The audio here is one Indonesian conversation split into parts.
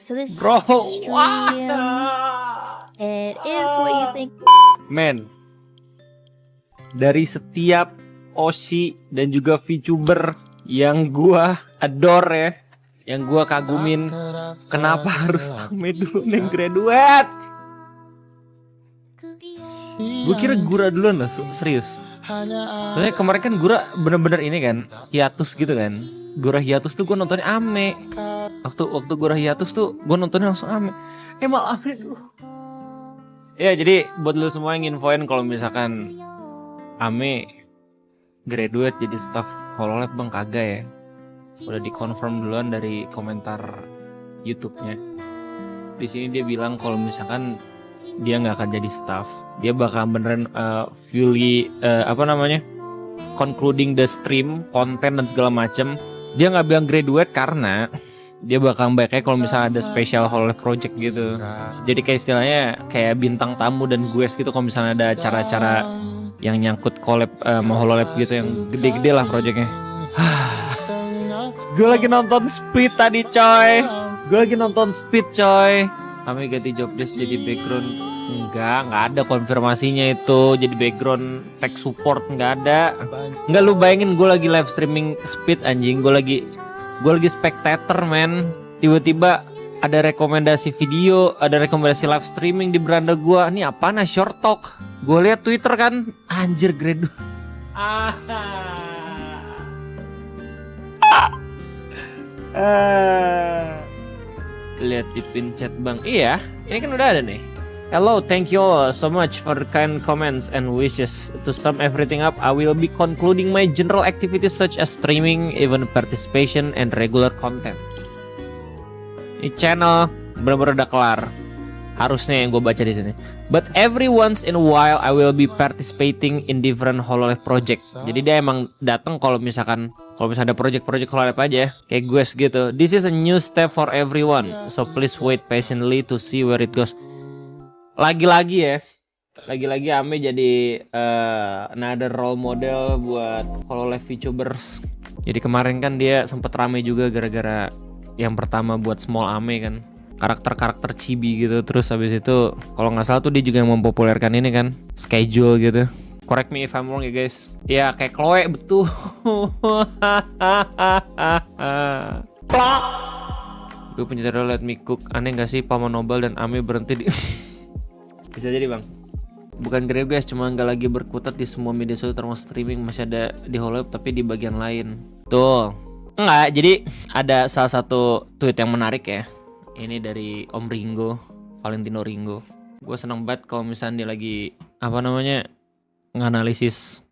So this Bro, stream, it is what you think. Men, dari setiap Oshi dan juga VTuber yang gua adore ya, yang gua kagumin, kenapa harus Ame dulu yang graduate? Gue kira Gura duluan loh, serius. Soalnya kemarin kan Gura bener-bener ini kan, hiatus gitu kan. Gura hiatus tuh gue nontonnya Ame. Waktu Gura hiatus tuh gue nontonnya langsung Ame. Malah Ame dulu. Ya jadi buat lu semua yang infoin kalau misalkan Ame graduate jadi staff HoloLab bang, kagak ya. Udah dikonfirm duluan dari komentar YouTube-nya. Di sini dia bilang kalau misalkan dia nggak akan jadi staff, dia bakal beneran fully concluding the stream, konten dan segala macem. Dia nggak bilang graduate karena dia bakal baiknya kalau misalnya ada special HoloLab project gitu. Jadi kayak istilahnya kayak bintang tamu dan guest gitu kalau misalnya ada acara-acara yang nyangkut collab sama HoloLab gitu yang gede-gede lah projectnya. Gue lagi nonton Speed tadi coy. Ame ganti job desk jadi background. Enggak ada konfirmasinya itu jadi background tech support, enggak ada. Enggak, lu bayangin gue lagi live streaming Speed anjing, gue lagi spectator man. Tiba-tiba ada rekomendasi video, ada rekomendasi live streaming di beranda gue. Ini apaan nah short talk? Gue lihat Twitter kan, anjir grade. Lihat di pin chat bang. Iya, ini kan udah ada nih. Hello, thank you all so much for the kind comments and wishes. To sum everything up, I will be concluding my general activities such as streaming, event participation, and regular content. Ini channel benar-benar udah kelar. Harusnya yang gue baca di sini. But every once in a while I will be participating in different HoloLab project. Jadi dia emang datang kalau misalnya ada project HoloLab aja, kayak gue gitu. This is a new step for everyone, so please wait patiently to see where it goes. Lagi-lagi Ame jadi another role model buat HoloLab VTubers. Jadi kemarin kan dia sempet rame juga gara-gara yang pertama buat Small Ame kan, karakter chibi gitu. Terus habis itu kalau nggak salah tuh dia juga yang mempopulerkan ini kan, schedule gitu. Correct me if I'm wrong ya guys. Ya kayak Chloe betul. Gue pencinta Let Me Cook. Aneh gak sih Paman Nobel dan Ame berhenti di bisa jadi bang. Bukan grade guys, cuma nggak lagi berkutat di semua media sosial termasuk streaming. Masih ada di HoloLab tapi di bagian lain. Tuh. Enggak, jadi ada salah satu tweet yang menarik ya. Ini dari Om Ringo, Valentino Ringo. Gue seneng banget kalau misalnya dia lagi nganalisis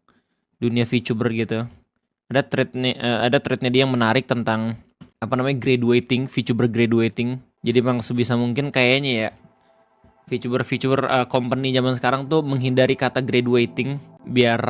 dunia VTuber gitu. Ada threadnya dia yang menarik tentang graduating, VTuber graduating. Jadi bang sebisa mungkin kayaknya ya VTuber company zaman sekarang tuh menghindari kata graduating biar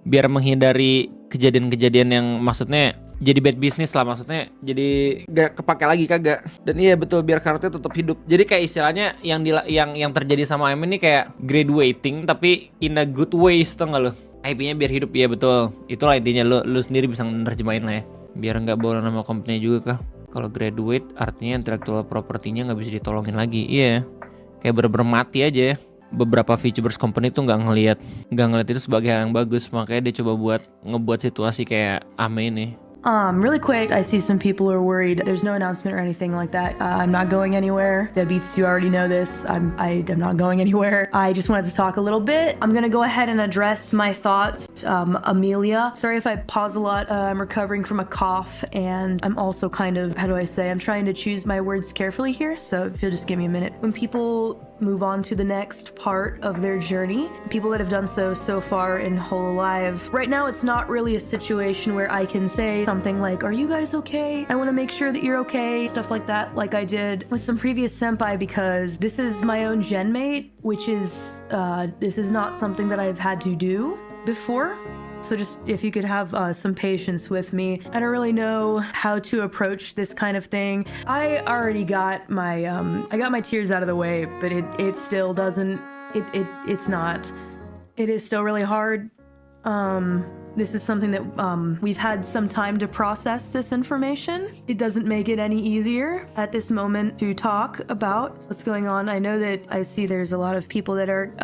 biar menghindari kejadian-kejadian yang maksudnya jadi bad business lah, maksudnya jadi gak kepake lagi kagak. Dan iya betul, biar karakternya tetap hidup. Jadi kayak istilahnya yang terjadi sama Ame ini kayak graduating tapi in a good ways, tau gak lo? IP-nya biar hidup, iya betul. Itulah intinya, lu sendiri bisa nerjemahin lah ya. Biar nggak bawa nama company juga kah? Kalau graduate artinya intellectual property-nya nggak bisa ditolongin lagi. Iya, kayak bener-bener mati aja ya. Beberapa VTubers company tuh nggak ngelihat itu sebagai hal yang bagus, makanya dia coba ngebuat situasi kayak Ame ini. Really quick, I see some people are worried. There's no announcement or anything like that. I'm not going anywhere. Deadbeats, you already know this. I'm not going anywhere. I just wanted to talk a little bit. I'm gonna go ahead and address my thoughts. Amelia, sorry if I pause a lot. I'm recovering from a cough, and I'm also kind of, I'm trying to choose my words carefully here, so if you'll just give me a minute. When people move on to the next part of their journey, people that have done so far in HoloLive, right now it's not really a situation where I can say something like, are you guys okay? I want to make sure that you're okay, stuff like that, like I did with some previous senpai, because this is my own genmate, which is this is not something that I've had to do before. So just if you could have some patience with me. I don't really know how to approach this kind of thing. I already got my tears out of the way, but it still doesn't, it's not, it is still really hard. This is something that we've had some time to process this information. It doesn't make it any easier at this moment to talk about what's going on. I know that I see there's a lot of people that are,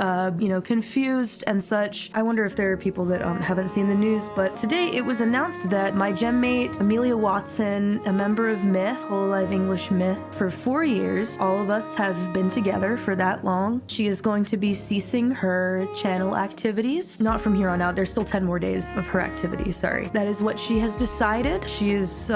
confused and such. I wonder if there are people that haven't seen the news, but today it was announced that my gemmate, Amelia Watson, a member of Myth, Hololive English Myth, for 4 years, all of us have been together for that long. She is going to be ceasing her channel activities. Not from here on out, there's still 10 more days of her activity, sorry. That is what she has decided. She is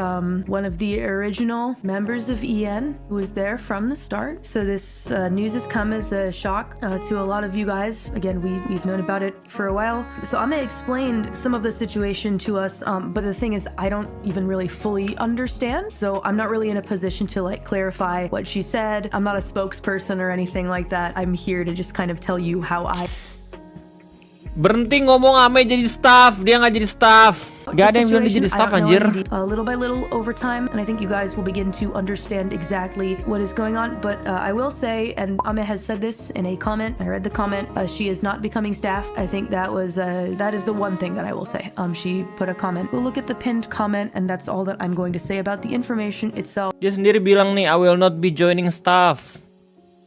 one of the original members of EN who was there from the start. So this news has come as a shock to a lot of you guys. Again, we've known about it for a while. So I'm gonna explain some of the situation to us, but the thing is, I don't even really fully understand. So I'm not really in a position to like clarify what she said. I'm not a spokesperson or anything like that. I'm here to just kind of tell you how I... Berhenti ngomong, Ame jadi staff. Dia nggak jadi staff. Gak ada yang bilang dia jadi staff, anjir. Little by little over time, and I think you guys will begin to understand exactly what is going on. But I will say, and Ame has said this in a comment, I read the comment, she is not becoming staff. I think that is the one thing that I will say. She put a comment. We'll look at the pinned comment, and that's all that I'm going to say about the information itself. Dia sendiri bilang nih, I will not be joining staff.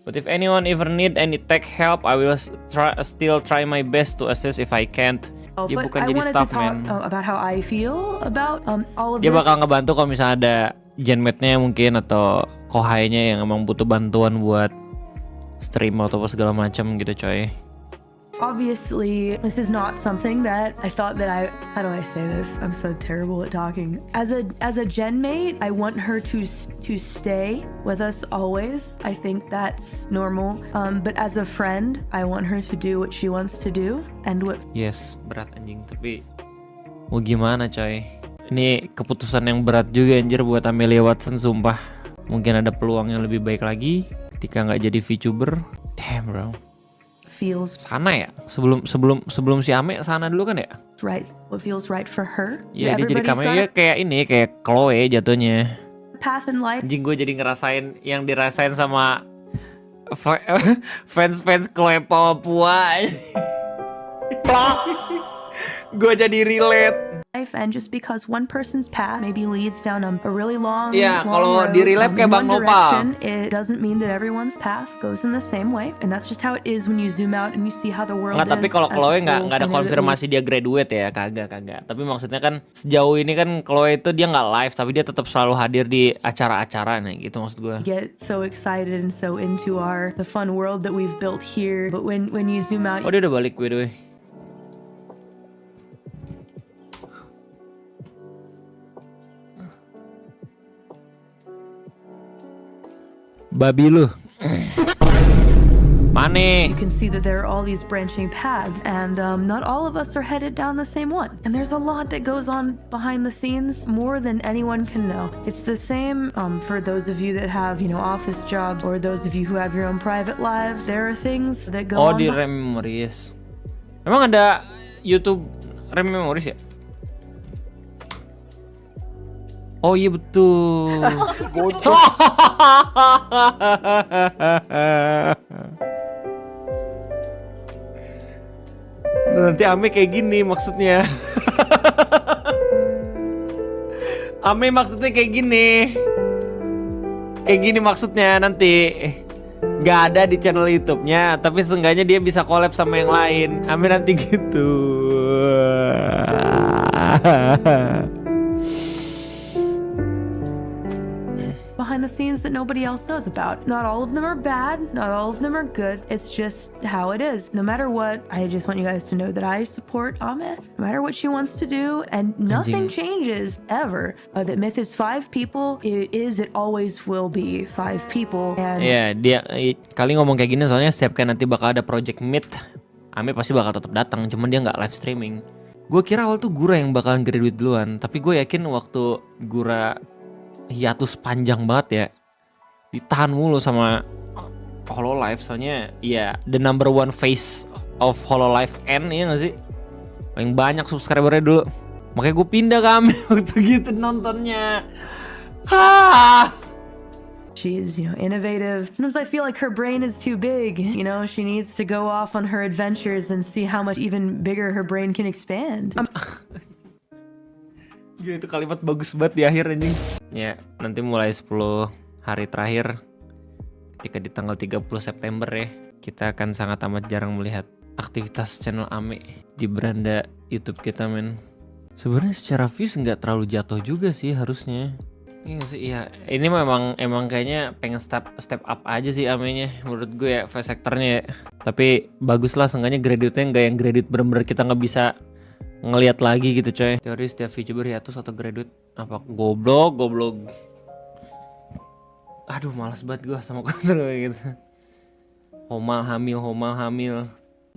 But if anyone ever need any tech help, I will still try my best to assist if I can't. Dia But bukan I jadi wanted staff, to talk man. about how I feel about all of Dia this. bakal ngebantu kalau misalnya ada genmate-nya mungkin atau kohainya yang emang butuh bantuan buat stream atau apa segala macam gitu, coy. Obviously, this is not something that I thought that how do I say this? I'm so terrible at talking. As a genmate, I want her to stay with us always. I think that's normal. But as a friend, I want her to do what she wants to do and what... Yes, berat anjing, tapi mau gimana, coy? Ini keputusan yang berat juga anjir buat Amelia Watson, sumpah. Mungkin ada peluang yang lebih baik lagi ketika nggak jadi VTuber. Damn, bro. Feels Sana ya? Sebelum si Ame sana dulu kan ya? right. What feels right for her. Iya, dia jadi Everybody's cameo got ya kayak Chloe jatuhnya. a path in life. Anjing, gue jadi ngerasain yang dirasain sama fans Chloe Papua. Gue jadi relate. And just because one person's path maybe leads down a really long, Iya, long kalau road, di relate kayak in Bang one Nopal. direction, it doesn't mean that everyone's path goes in the same way, and that's just how it is when you zoom out and you see how the world Nggak, tapi is kalau as a Chloe whole. nggak ada I know that konfirmasi dia graduate ya, kagak. Tapi maksudnya kan sejauh ini kan Chloe itu dia nggak live, tapi dia tetap selalu hadir di acara-acara nih, gitu maksud gue. we get so excited and so into the fun world that we've built here, but when you zoom out, Oh, dia udah balik by the way. Babi lu. Mane. you can see that there are all these branching paths, and not all of us are headed down the same one. And there's a lot that goes on behind the scenes, more than anyone can know. It's the same for those of you that have, office jobs, or those of you who have your own private lives. There are things that go Oh, on. di Rem Memories. Emang ada YouTube Rem Memories ya? Oh iya betul. Nanti Ame kayak gini maksudnya. Ame maksudnya kayak gini. Kayak gini maksudnya nanti. Gak ada di channel YouTube-nya, tapi seenggaknya dia bisa collab sama yang lain. Ame nanti gitu. Behind the scenes that nobody else knows about. Not all of them are bad, not all of them are good. It's just how it is. No matter what, I just want you guys to know that I support Ahmed. No matter what she wants to do, and nothing changes ever. That Myth is 5 people. It always will be 5 people. And Iya, dia kali ngomong kayak gini soalnya setiap kan nanti bakal ada project meet, Ame pasti bakal tetap datang, cuman dia nggak live streaming. Gue kira awal tuh Gura yang bakalan graduate duluan, tapi gue yakin waktu Gura hiatus panjang banget ya, ditahan mulu sama Hololive, soalnya ya the number one face of Hololive N, ya gak sih? Paling banyak subscribernya dulu, makanya gue pindah ke Ame waktu gitu nontonnya. She's, innovative. Sometimes I feel like her brain is too big. She needs to go off on her adventures and see how much even bigger her brain can expand. Gila, itu kalimat bagus banget di akhir anjing. Ya, nanti mulai 10 hari terakhir ketika di tanggal 30 September ya, kita akan sangat amat jarang melihat aktivitas channel Ame di beranda YouTube kita, men. Sebenarnya secara views nggak terlalu jatuh juga sih harusnya. Iya sih, iya. Ini emang kayaknya pengen step up aja sih Ame-nya menurut gue ya, voice actornya ya. Tapi bagus lah, seenggaknya graduate-nya nggak yang graduate bener-bener kita nggak bisa ngelihat lagi gitu coy. Teori setiap VTuber hiatus atau graduate apa goblok. Aduh malas banget gue sama konten kayak gitu. Homal hamil.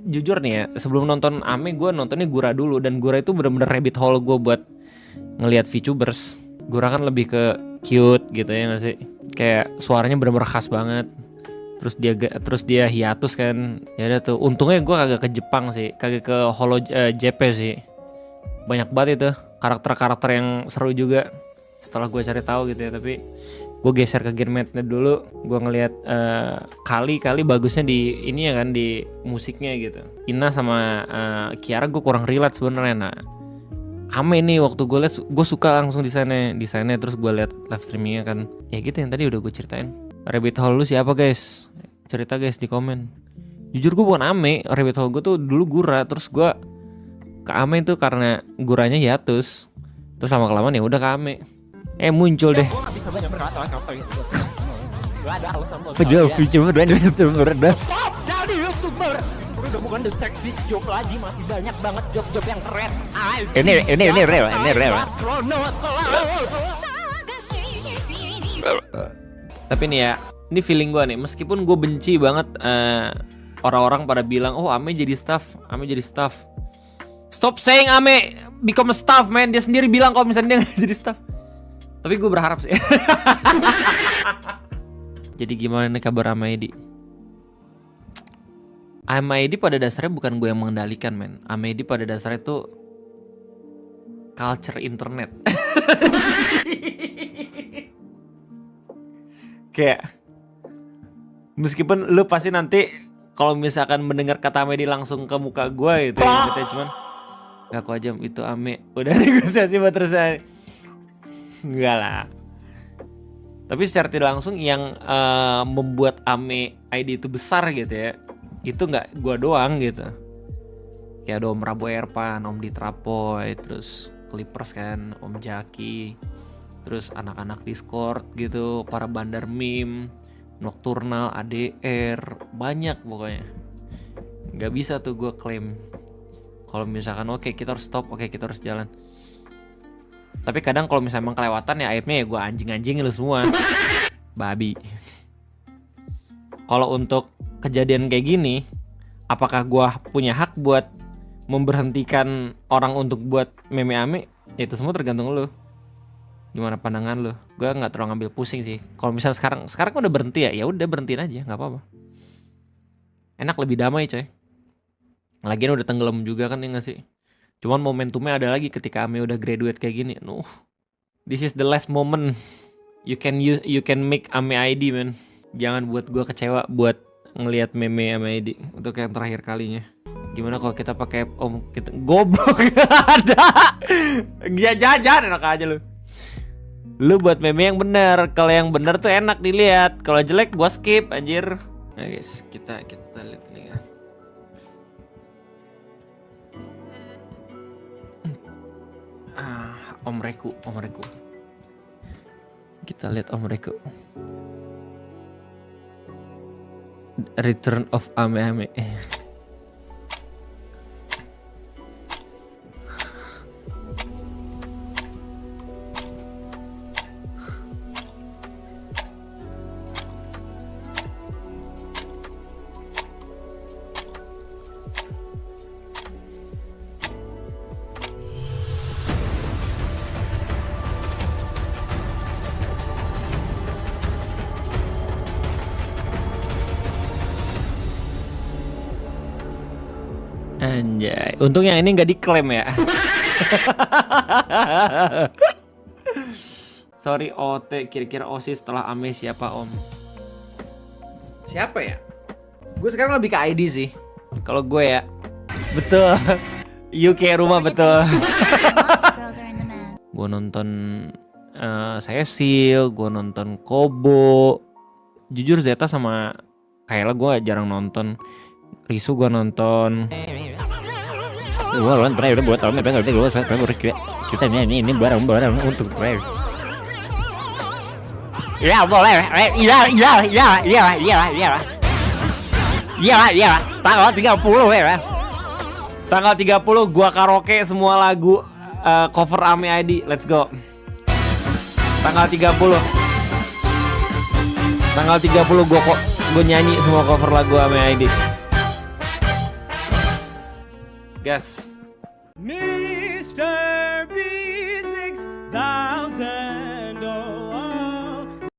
Jujur nih ya, sebelum nonton Ame gue nontonnya Gura dulu, dan Gura itu bener-bener rabbit hole gue buat ngelihat VTubers. Gura kan lebih ke cute gitu ya nggak sih, kayak suaranya bener-bener khas banget. Terus dia hiatus kan, ya udah tuh. Untungnya gue kagak ke Jepang sih, kagak ke Holo JP sih. Banyak banget itu karakter-karakter yang seru juga setelah gue cari tahu gitu ya. Tapi gue geser ke Genmate dulu, gue ngelihat kali bagusnya di ini ya kan, di musiknya gitu. Ina sama Kiara gue kurang relate sebenarnya. Nah, Ame nih waktu gue liat, gue suka langsung desainnya. Terus gue lihat live streamingnya kan, ya gitu yang tadi udah gue ceritain. Rabbit hole lu siapa guys? Cerita guys di komen. Jujur gue bukan Ame, rabbit hole gue tuh dulu Gura, terus gue ke Ame itu karena Guranya hiatus. Terus lama-kelamaan ya udah ke Ame. Muncul deh. Gue gak bisa banyak berkata gitu. Gue ada alasan buat VTuber dan YouTuber. Stop jadi YouTuber. Udah bukan the sexiest job lagi, masih banyak banget job-job yang keren. Ini real. Astronot. Tapi nih ya, ini feeling gue nih, meskipun gue benci banget orang-orang pada bilang, oh Ame jadi staff. Stop saying Ame become a staff, man. Dia sendiri bilang kalau misalnya dia gak jadi staff. Tapi gue berharap sih. Jadi gimana nih kabar Amaedi? Amaedi pada dasarnya bukan gue yang mengendalikan, men. Amaedi pada dasarnya itu culture internet. Kayak meskipun lu pasti nanti kalau misalkan mendengar kata Amaedi langsung ke muka gue gitu ya, kita cuman ngaku aja itu Ame udah negosiasi buat terusan. Enggak lah. Tapi secara tidak langsung yang membuat Ame ID itu besar gitu ya, itu nggak gua doang gitu. Kayak ada Om Rabo Erpan, Om Ditrapoy, terus Clippers kan, Om Jaki, terus anak-anak Discord gitu, para bandar meme, Nocturnal, ADR, banyak pokoknya. Nggak bisa tuh gua klaim kalau misalkan oke, kita harus stop, oke, kita harus jalan. Tapi kadang kalau misalnya emang kelewatan ya aibnya ya gue anjing-anjingin lu semua. Babi. Kalau untuk kejadian kayak gini, apakah gue punya hak buat memberhentikan orang untuk buat meme Ame? Ya itu semua tergantung lu. Gimana pandangan lu? Gue nggak terlalu ngambil pusing sih. Kalau misalnya sekarang udah berhenti ya udah berhentiin aja, nggak apa-apa. Enak, lebih damai coy. Lagian udah tenggelam juga kan ya nggak sih? Cuman momentumnya ada lagi ketika Ame udah graduate kayak gini. No, this is the last moment you can make Ame ID, man. Jangan buat gue kecewa buat ngelihat meme Ame ID untuk yang terakhir kalinya. Gimana kalau kita pakai Om kita goblok ada. Ya jajan enak aja lu. Lu buat meme yang benar. Kalau yang benar tuh enak dilihat. Kalau jelek gua skip anjir. Nah guys, kita lihat nih kan. Om Reku. Kita lihat Om Reku. Return of Ame. Anjay, untung yang ini nggak diklaim ya. Sorry OT, kira-kira OSIS setelah AME siapa om? Siapa ya? Gue sekarang lebih ke ID sih. Kalau gue ya. Betul. UK rumah betul. Gue nonton saya Seal, gue nonton Kobo. Jujur Zeta sama Kayla gue jarang nonton. Risu gue nonton. Gue nonton udah buat tahun kita ini barang untuk terakhir. Ya boleh, iya, tanggal 30 ya. Tanggal 30 gua karaoke semua lagu cover AME ID, let's go. Tanggal 30 gua nyanyi semua cover lagu AME ID. Gas. Mr.